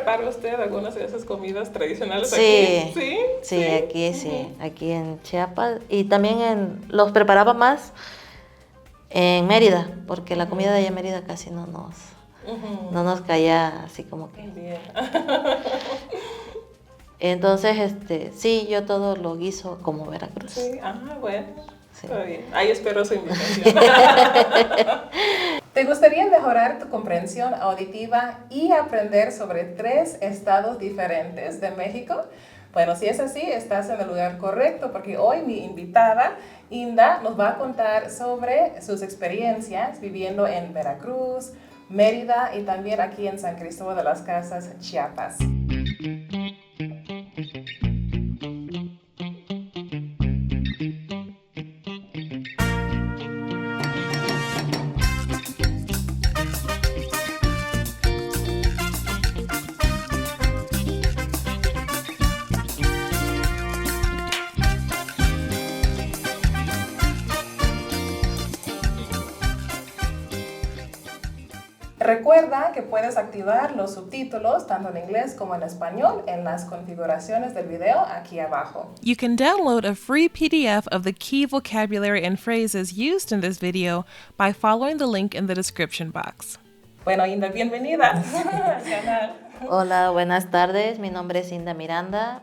prepara usted algunas de esas comidas tradicionales Sí, aquí? Sí, sí, aquí sí, aquí en Chiapas. Y también los preparaba más en Mérida, porque la comida de allá en Mérida casi no nos caía así como que. Bien. Entonces, sí, yo todo lo guiso como Veracruz. Sí, bueno, Sí. está bien. Ahí espero su invitación. ¿Te gustaría mejorar tu comprensión auditiva y aprender sobre 3 estados diferentes de México? Bueno, si es así, estás en el lugar correcto, porque hoy mi invitada, Inda, nos va a contar sobre sus experiencias viviendo en Veracruz, Mérida y también aquí en San Cristóbal de las Casas, Chiapas. Recuerda que puedes activar los subtítulos tanto en inglés como en español en las configuraciones del video aquí abajo. You can download a free PDF of the key vocabulary and phrases used in this video by following the link in the description box. Bueno, Inda, bienvenida al canal. Hola, buenas tardes. Mi nombre es Inda Miranda.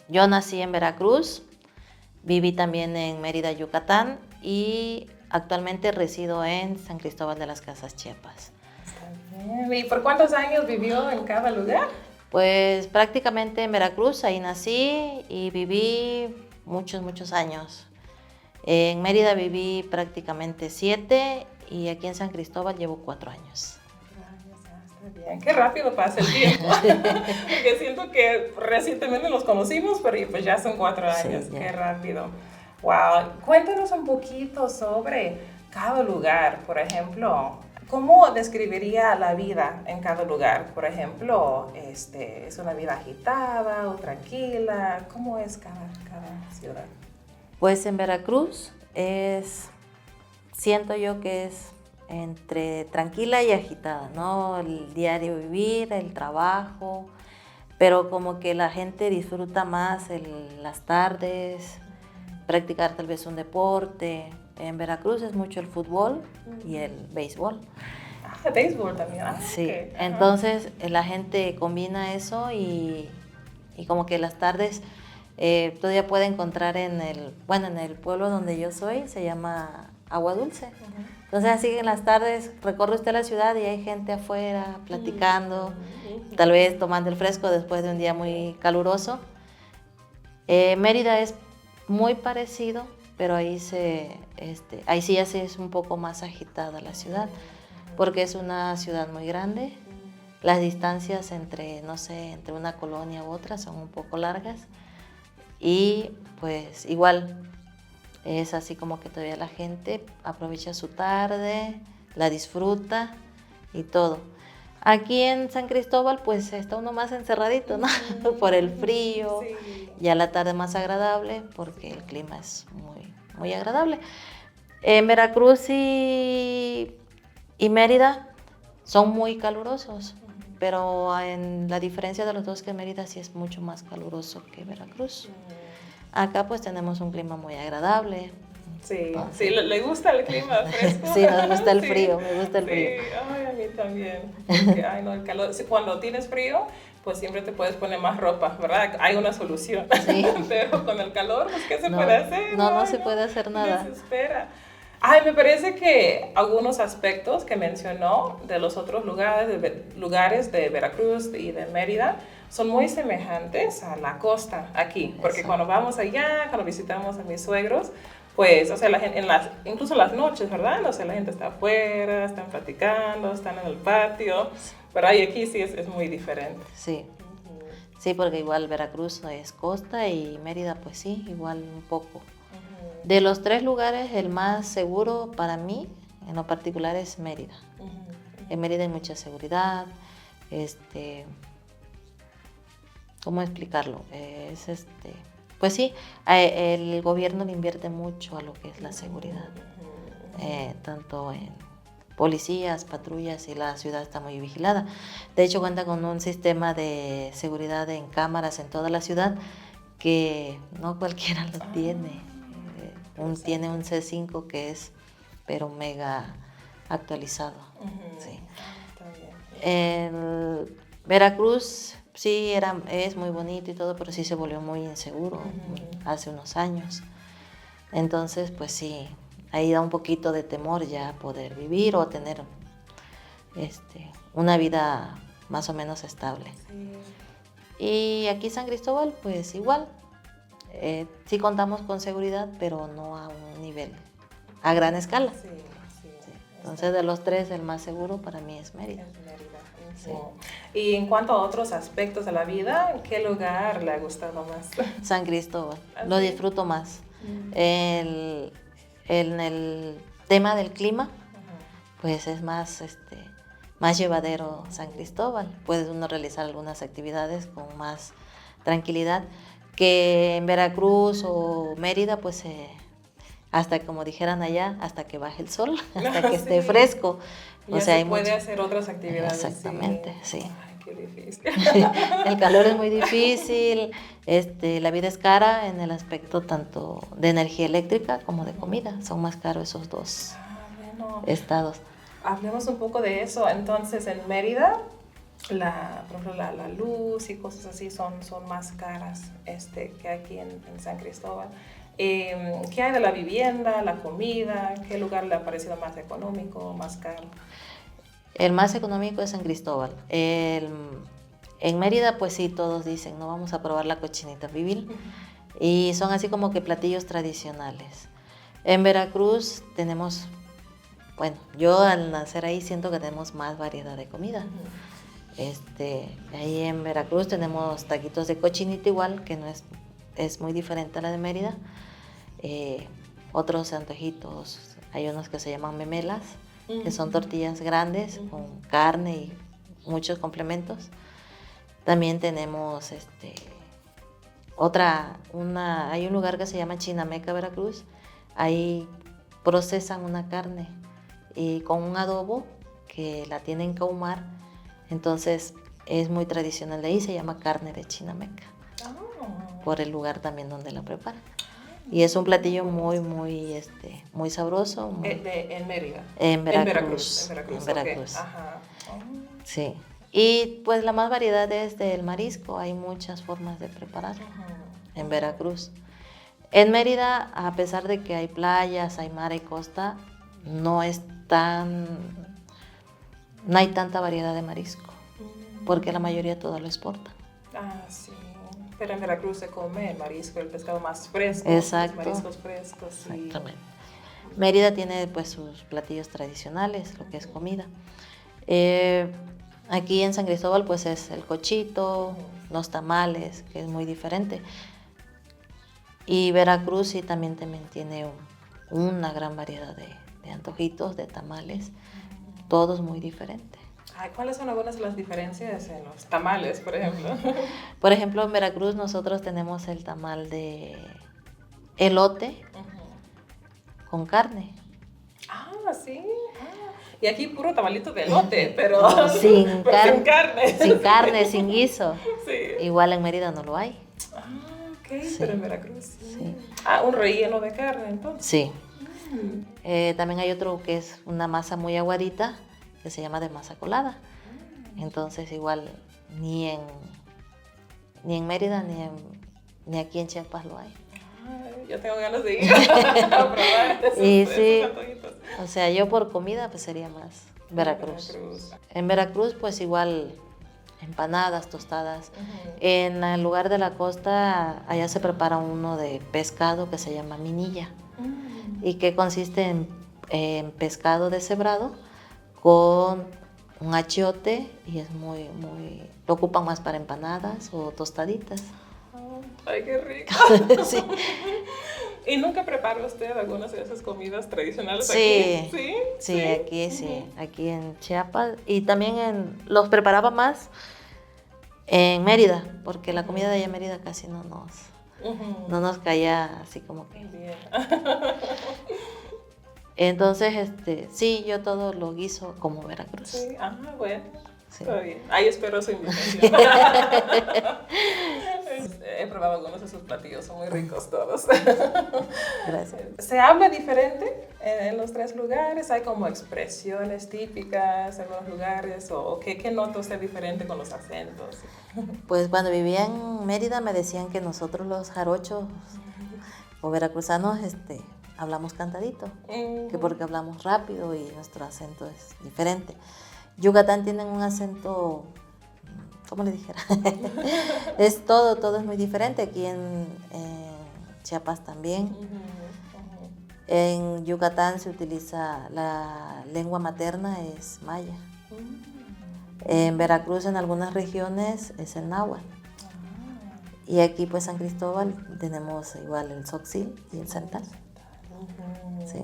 Yo nací en Veracruz, viví también en Mérida, Yucatán y actualmente resido en San Cristóbal de las Casas, Chiapas. ¿Y por cuántos años vivió en cada lugar? Pues prácticamente en Veracruz, ahí nací y viví muchos años. En Mérida viví prácticamente 7 y aquí en San Cristóbal llevo 4 años. Está bien, qué rápido pasa el tiempo. Porque siento que recientemente nos conocimos, pero pues ya son 4 años. Sí, qué rápido. Wow. Cuéntanos un poquito sobre cada lugar, por ejemplo. ¿Cómo describiría la vida en cada lugar? Por ejemplo, ¿es una vida agitada o tranquila? ¿Cómo es cada ciudad? Pues en Veracruz siento yo que es entre tranquila y agitada, ¿no? El diario vivir, el trabajo, pero como que la gente disfruta más las tardes, practicar tal vez un deporte. En Veracruz es mucho el fútbol y el béisbol. Béisbol también. Sí, Okay. entonces la gente combina eso y como que las tardes todavía puede encontrar en el pueblo donde yo soy, se llama Agua Dulce. Entonces así que en las tardes recorre usted la ciudad y hay gente afuera platicando, tal vez tomando el fresco después de un día muy caluroso. Mérida es muy parecido, pero ahí sí ya es un poco más agitada la ciudad, porque es una ciudad muy grande. Las distancias entre una colonia u otra son un poco largas y pues igual es así como que todavía la gente aprovecha su tarde, la disfruta y todo. Aquí en San Cristóbal pues está uno más encerradito, ¿no? Por el frío, sí. Ya la tarde más agradable porque el clima es muy agradable. En Veracruz y Mérida son muy calurosos, pero en la diferencia de los dos que Mérida sí es mucho más caluroso que Veracruz. Acá pues tenemos un clima muy agradable. Sí, sí, le gusta el clima fresco. Sí, nos gusta el frío, me gusta el frío. Sí, ay, a mí también. Porque, no, el calor. Cuando tienes frío, pues siempre te puedes poner más ropa, ¿verdad? Hay una solución. Sí. Pero con el calor, pues, ¿qué se puede hacer? No se puede hacer nada. Desespera. Me parece que algunos aspectos que mencionó de los otros lugares de Veracruz y de Mérida son muy semejantes a la costa aquí, porque cuando vamos allá, cuando visitamos a mis suegros, pues, o sea, la gente, incluso en las noches, ¿verdad? O sea, la gente está afuera, están platicando, están en el patio, pero ahí aquí sí es muy diferente. Sí. Sí, porque igual Veracruz no es costa y Mérida, pues sí, igual un poco. De los 3 lugares, el más seguro para mí, en lo particular, es Mérida. En Mérida hay mucha seguridad, ¿cómo explicarlo? Pues sí, el gobierno le invierte mucho a lo que es la seguridad, tanto policías, patrullas, y la ciudad está muy vigilada. De hecho, cuenta con un sistema de seguridad en cámaras en toda la ciudad que no cualquiera lo tiene. Tiene un C5 que es, pero mega actualizado. Sí. Está bien. El Veracruz sí es muy bonito y todo, pero sí se volvió muy inseguro hace unos años. Entonces, pues sí, ahí da un poquito de temor ya poder vivir o tener una vida más o menos estable. Sí. Y aquí San Cristóbal, pues igual, sí contamos con seguridad, pero no a un nivel, a gran escala. Sí, sí. Entonces, de los tres, el más seguro para mí es Mérida. Es Mérida. Sí. Y en cuanto a otros aspectos de la vida, ¿qué lugar le ha gustado más? San Cristóbal, ¿Ah, lo sí? disfruto más. En el tema del clima, pues es más, más llevadero San Cristóbal. Puede uno realizar algunas actividades con más tranquilidad que en Veracruz o Mérida, pues hasta como dijeran allá, hasta que baje el sol, hasta que esté Sí. fresco. Ya se puede hacer otras actividades. Exactamente, sí. Ay, qué difícil. El calor es muy difícil, la vida es cara en el aspecto tanto de energía eléctrica como de comida. Son más caros esos dos Bueno, estados. hablemos un poco de eso. Entonces, en Mérida, por ejemplo, la luz y cosas así son más caras que aquí en San Cristóbal. ¿Qué hay de la vivienda, la comida? ¿Qué lugar le ha parecido más económico, más caro? El más económico es San Cristóbal. En Mérida, pues sí, todos dicen, no, vamos a probar la cochinita pibil. Y son así como que platillos tradicionales. En Veracruz tenemos, bueno, yo al nacer ahí siento que tenemos más variedad de comida. Ahí en Veracruz tenemos taquitos de cochinita igual, que no es muy diferente a la de Mérida. Otros antojitos, hay unos que se llaman memelas, que son tortillas grandes con carne y muchos complementos. También tenemos hay un lugar que se llama Chinameca, Veracruz. Ahí procesan una carne y con un adobo que la tienen que ahumar. Entonces es muy tradicional de ahí, se llama carne de Chinameca, por el lugar también donde la preparan. Y es un platillo muy, muy, muy sabroso. En Mérida. En Veracruz. En Veracruz. En Veracruz. Okay. Ajá. Sí. Y pues la más variedad es del marisco. Hay muchas formas de prepararlo en Veracruz. En Mérida, a pesar de que hay playas, hay mar y costa, no hay tanta variedad de marisco, porque la mayoría todo lo exporta. Ah, sí. Pero en Veracruz se come el marisco, el pescado más fresco. Exacto. Los mariscos frescos. Sí. Exactamente. Mérida tiene pues sus platillos tradicionales, lo que es comida. Aquí en San Cristóbal pues es el cochito, los tamales, que es muy diferente. Y Veracruz sí también tiene una gran variedad de antojitos, de tamales, todos muy diferentes. Ay, ¿cuáles son algunas de las diferencias en los tamales, por ejemplo? Por ejemplo, en Veracruz nosotros tenemos el tamal de elote con carne. Ah, sí. Y aquí puro tamalito de elote, pero sin carne. Sin carne, sin guiso. Sí. Igual en Mérida no lo hay. Ah, ok, Sí. pero en Veracruz. Sí. Ah, un relleno de carne, entonces. Sí. También hay otro que es una masa muy aguadita, que se llama de masa colada. Entonces igual ni en Mérida ni aquí en Chiapas lo hay. Ay, yo tengo ganas de ir a probar esos antojitos. O sea, yo por comida pues sería más Veracruz. En Veracruz pues igual empanadas, tostadas. En el lugar de la costa allá se prepara uno de pescado que se llama minilla y que consiste en pescado deshebrado con un achiote y es muy, lo ocupan más para empanadas o tostaditas. Ay, qué rico. Sí. ¿Y nunca prepara usted algunas de esas comidas tradicionales Sí, aquí? Sí, sí, aquí sí, aquí en Chiapas. Y también los preparaba más en Mérida, porque la comida de allá en Mérida casi no nos caía así como que. Bien. Entonces, sí, yo todo lo guiso como Veracruz. Sí, bueno. Sí. Está bien. Ahí espero su invitación. He probado algunos de sus platillos, son muy ricos todos. Gracias. ¿Se habla diferente en los tres lugares? ¿Hay como expresiones típicas en los lugares? ¿O qué nota usted diferente con los acentos? Pues cuando vivía en Mérida me decían que nosotros los jarochos o veracruzanos hablamos cantadito, que porque hablamos rápido y nuestro acento es diferente. Yucatán tienen un acento, ¿cómo le dijera? Es todo es muy diferente. Aquí en Chiapas también. En Yucatán se utiliza la lengua materna, es maya. En Veracruz, en algunas regiones, es el náhuatl. Y aquí, pues, San Cristóbal, tenemos igual el tzotzil y el santal. Sí.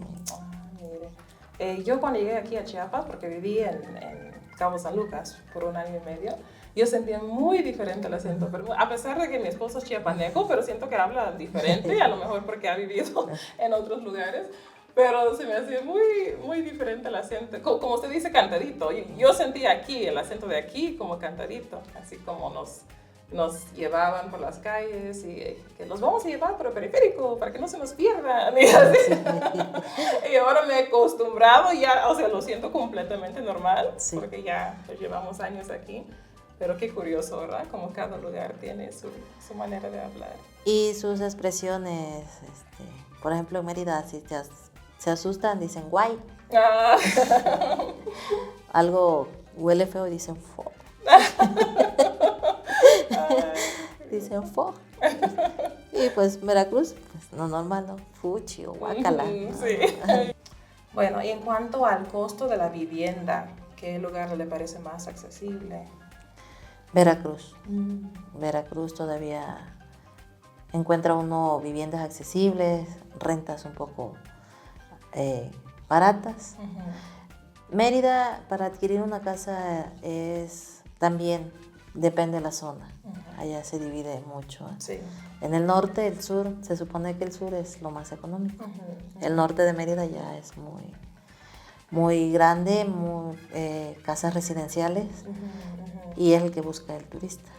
Yo cuando llegué aquí a Chiapas, porque viví en Cabo San Lucas por 1 año y medio, yo sentía muy diferente el acento, pero a pesar de que mi esposo es chiapaneco, pero siento que habla diferente, a lo mejor porque ha vivido en otros lugares, pero se me hacía muy diferente el acento, como usted dice, cantadito. Yo sentía aquí, el acento de aquí, como cantadito, así como nos llevaban por las calles y que los vamos a llevar por el periférico para que no se nos pierdan. Y, así. Y ahora me he acostumbrado, ya, o sea, lo siento completamente normal, sí, porque ya pues, llevamos años aquí. Pero qué curioso, ¿verdad? Como cada lugar tiene su manera de hablar. Y sus expresiones, por ejemplo, en Mérida, si se asustan, dicen guay. Ah. Algo huele feo y dicen fo. Dicen fo. Y pues Veracruz, pues no normal, ¿no? Fuchi o guacala. Sí. Bueno, y en cuanto al costo de la vivienda, ¿qué lugar le parece más accesible? Veracruz. Veracruz todavía encuentra uno viviendas accesibles, rentas un poco baratas. Mérida, para adquirir una casa también depende de la zona. Allá se divide mucho. Sí. En el norte, el sur, se supone que el sur es lo más económico. El norte de Mérida ya es muy grande, casas residenciales, y es el que busca el turista.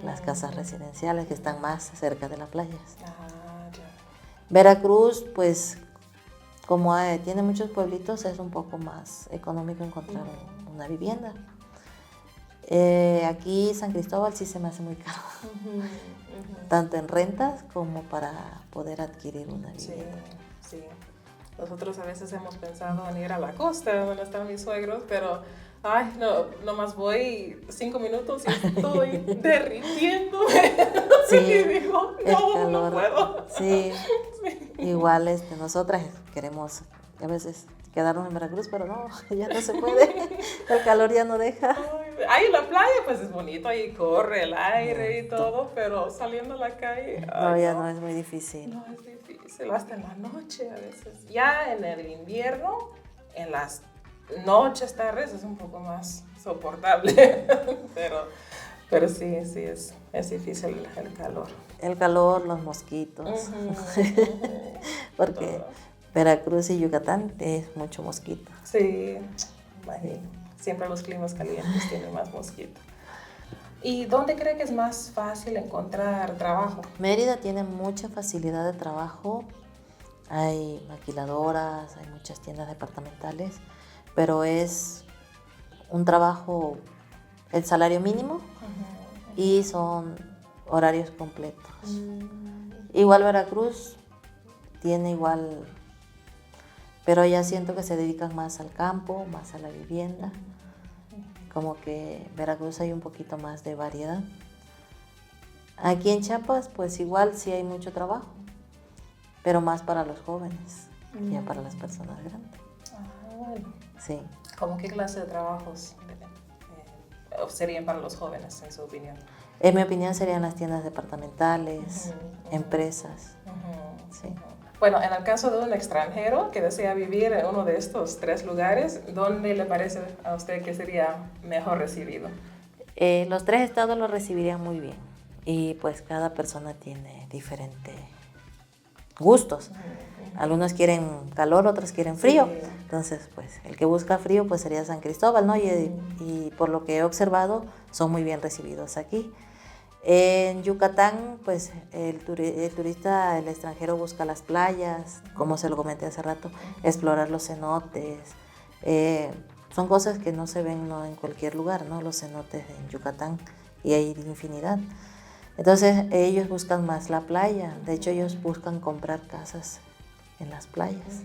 Las casas residenciales que están más cerca de las playas. Veracruz, pues, como tiene muchos pueblitos, es un poco más económico encontrar una vivienda. Aquí San Cristóbal sí se me hace muy caro, tanto en rentas como para poder adquirir una vivienda. Sí, sí. Nosotros a veces hemos pensado en ir a la costa, donde están mis suegros, pero nomás voy 5 minutos y estoy derritiéndome. Sí, y digo, no puedo. Sí, igual nosotras queremos a veces quedarnos en Veracruz, pero no, ya no se puede, el calor ya no deja. Ahí en la playa pues es bonito, ahí corre el aire y todo, pero saliendo a la calle... No, es muy difícil. No, es difícil, hasta en la noche a veces. Ya en el invierno, en las noches, tardes, es un poco más soportable, pero sí, es difícil el calor. El calor, los mosquitos, porque Veracruz y Yucatán es mucho mosquito. Sí, imagino. Siempre los climas calientes tienen más mosquito. ¿Y dónde cree que es más fácil encontrar trabajo? Mérida tiene mucha facilidad de trabajo. Hay maquiladoras, hay muchas tiendas departamentales, pero es un trabajo, el salario mínimo, y son horarios completos. Igual Veracruz tiene igual, pero ya siento que se dedican más al campo, más a la vivienda. Como que Veracruz hay un poquito más de variedad. Aquí en Chiapas, pues igual sí hay mucho trabajo, pero más para los jóvenes, ya para las personas grandes. Bueno. Sí. ¿Cómo qué clase de trabajos serían para los jóvenes, en su opinión? En mi opinión serían las tiendas departamentales, empresas. Sí. Bueno, en el caso de un extranjero que desea vivir en uno de estos 3 lugares, ¿dónde le parece a usted que sería mejor recibido? Los 3 estados lo recibirían muy bien, y pues cada persona tiene diferente gustos. Algunos quieren calor, otros quieren frío. Sí. Entonces, pues, el que busca frío, pues sería San Cristóbal, ¿no? Y por lo que he observado, son muy bien recibidos aquí. En Yucatán, pues, el turista, el extranjero busca las playas, como se lo comenté hace rato, explorar los cenotes. Son cosas que no se ven, ¿no?, en cualquier lugar, ¿no? Los cenotes en Yucatán, y hay infinidad. Entonces, ellos buscan más la playa. De hecho, ellos buscan comprar casas en las playas.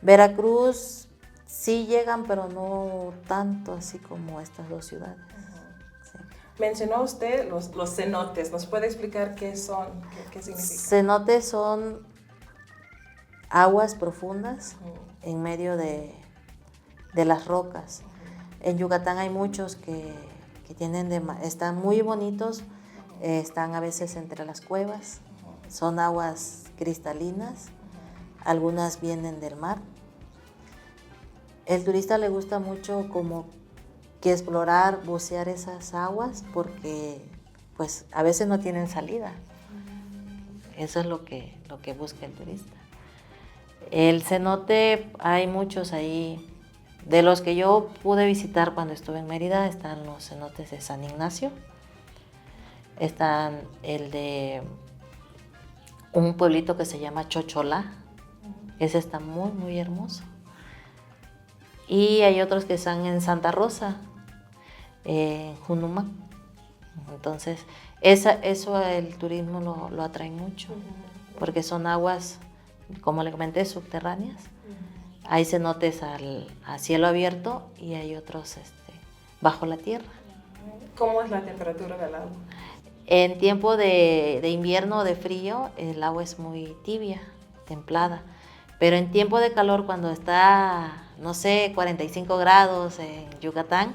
Veracruz sí llegan, pero no tanto así como estas dos ciudades. Sí. Mencionó usted los cenotes. ¿Nos puede explicar qué son? ¿Qué significa? Cenotes son aguas profundas en medio de las rocas. En Yucatán hay muchos que están muy bonitos, están a veces entre las cuevas, son aguas cristalinas, algunas vienen del mar. El turista le gusta mucho como que explorar, bucear esas aguas porque pues a veces no tienen salida. Eso es lo que busca el turista. El cenote, hay muchos ahí. De los que yo pude visitar cuando estuve en Mérida, están los cenotes de San Ignacio, están el de un pueblito que se llama Chocholá, ese está muy, muy hermoso. Y hay otros que están en Santa Rosa, en Junumac. Entonces, eso el turismo lo atrae mucho, porque son aguas, como le comenté, subterráneas. Hay cenotes a cielo abierto y hay otros bajo la tierra. ¿Cómo es la temperatura del agua? En tiempo de invierno o de frío, el agua es muy tibia, templada. Pero en tiempo de calor, cuando está, no sé, 45 grados en Yucatán,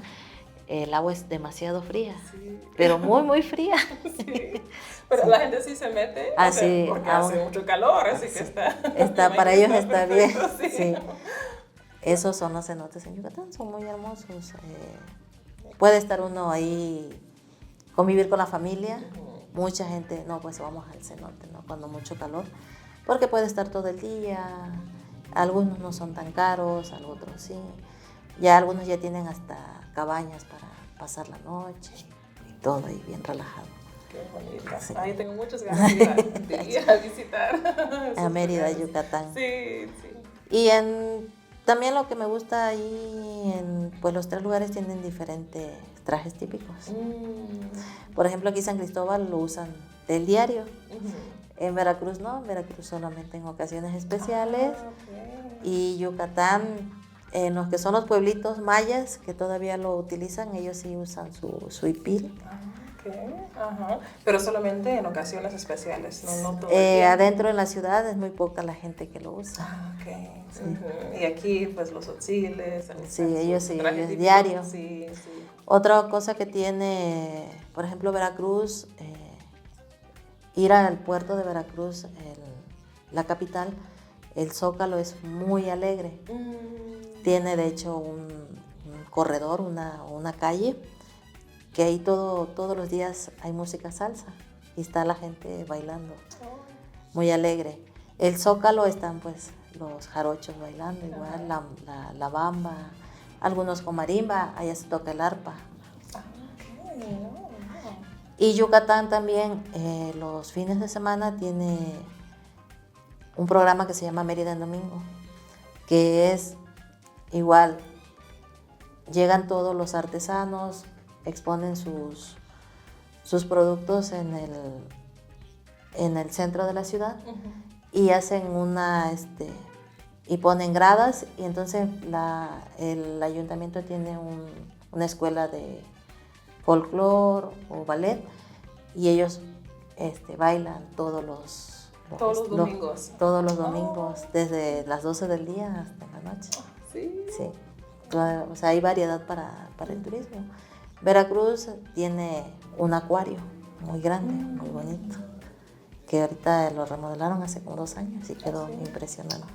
el agua es demasiado fría, sí, pero muy, muy fría. Sí. Pero sí, la gente sí se mete, así, porque hace mucho calor, así que está para ellos está bien. Sí. Sí. Esos son los cenotes en Yucatán, son muy hermosos. Puede estar uno ahí, convivir con la familia. Mucha gente, no, pues vamos al cenote, ¿no?, cuando mucho calor, porque puede estar todo el día. Algunos no son tan caros, otros sí. Ya algunos ya tienen hasta cabañas para pasar la noche y todo ahí bien relajado. Qué bonita. Sí. Ahí tengo muchas ganas de ir a visitar. A Mérida, Yucatán. Sí, sí. Y también lo que me gusta ahí, pues los 3 lugares tienen diferentes trajes típicos. Por ejemplo, aquí en San Cristóbal lo usan del diario. En Veracruz no, en Veracruz solamente en ocasiones especiales. Okay. Y Yucatán, en los que son los pueblitos mayas que todavía lo utilizan, ellos sí usan su hipil. Okay. Ajá. Pero solamente en ocasiones especiales, no todo el tiempo. Adentro en la ciudad es muy poca la gente que lo usa. Okay. Sí. Y aquí pues los otziles. Sí, ellos diario. Sí, sí. Otra cosa que tiene, por ejemplo, Veracruz, ir al puerto de Veracruz, la capital, el Zócalo es muy alegre. Tiene de hecho un corredor, una calle, que ahí todos los días hay música salsa y está la gente bailando, muy alegre. El Zócalo están pues los jarochos bailando igual, la bamba, algunos con marimba, allá se toca el arpa. Y Yucatán también, los fines de semana tiene un programa que se llama Mérida en Domingo, que es igual, llegan todos los artesanos, exponen sus productos en el centro de la ciudad y hacen y ponen gradas, y entonces el ayuntamiento tiene una escuela de folclore o ballet y ellos bailan todos los domingos. Todos los domingos, desde las 12 del día hasta la noche. Sí. Sí. O sea, hay variedad para el turismo. Veracruz tiene un acuario muy grande, muy bonito, que ahorita lo remodelaron hace como 2 años y quedó impresionante.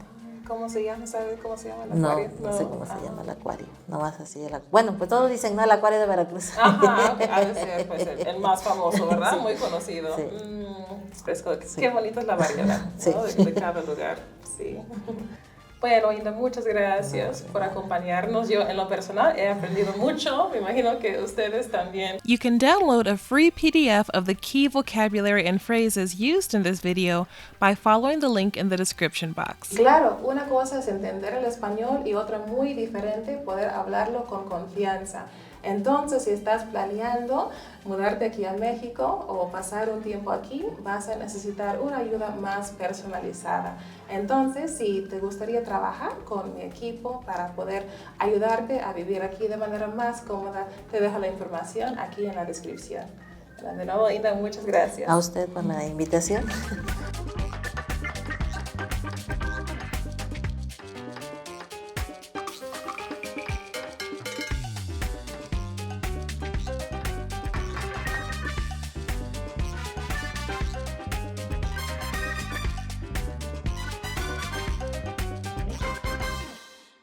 ¿Cómo se llama? ¿Sabes cómo se llama el No, acuario? no sé cómo se llama el acuario. Nomás así. Bueno, pues todos dicen, no, el acuario de Veracruz. Ajá, ha de ser pues, el más famoso, ¿verdad? Sí. Muy conocido. Sí. Fresco. Sí. Qué bonita es la variedad, ¿no? Sí. de cada lugar. Sí. Bueno, Inda, muchas gracias por acompañarnos. Yo, en lo personal, he aprendido mucho. Me imagino que ustedes también. You can download a free PDF of the key vocabulary and phrases used in this video by following the link in the description box. Claro, una cosa es entender el español y otra muy diferente, poder hablarlo con confianza. Entonces, si estás planeando mudarte aquí a México o pasar un tiempo aquí, vas a necesitar una ayuda más personalizada. Entonces, si te gustaría trabajar con mi equipo para poder ayudarte a vivir aquí de manera más cómoda, te dejo la información aquí en la descripción. De nuevo, Inda, muchas gracias. A usted por la invitación.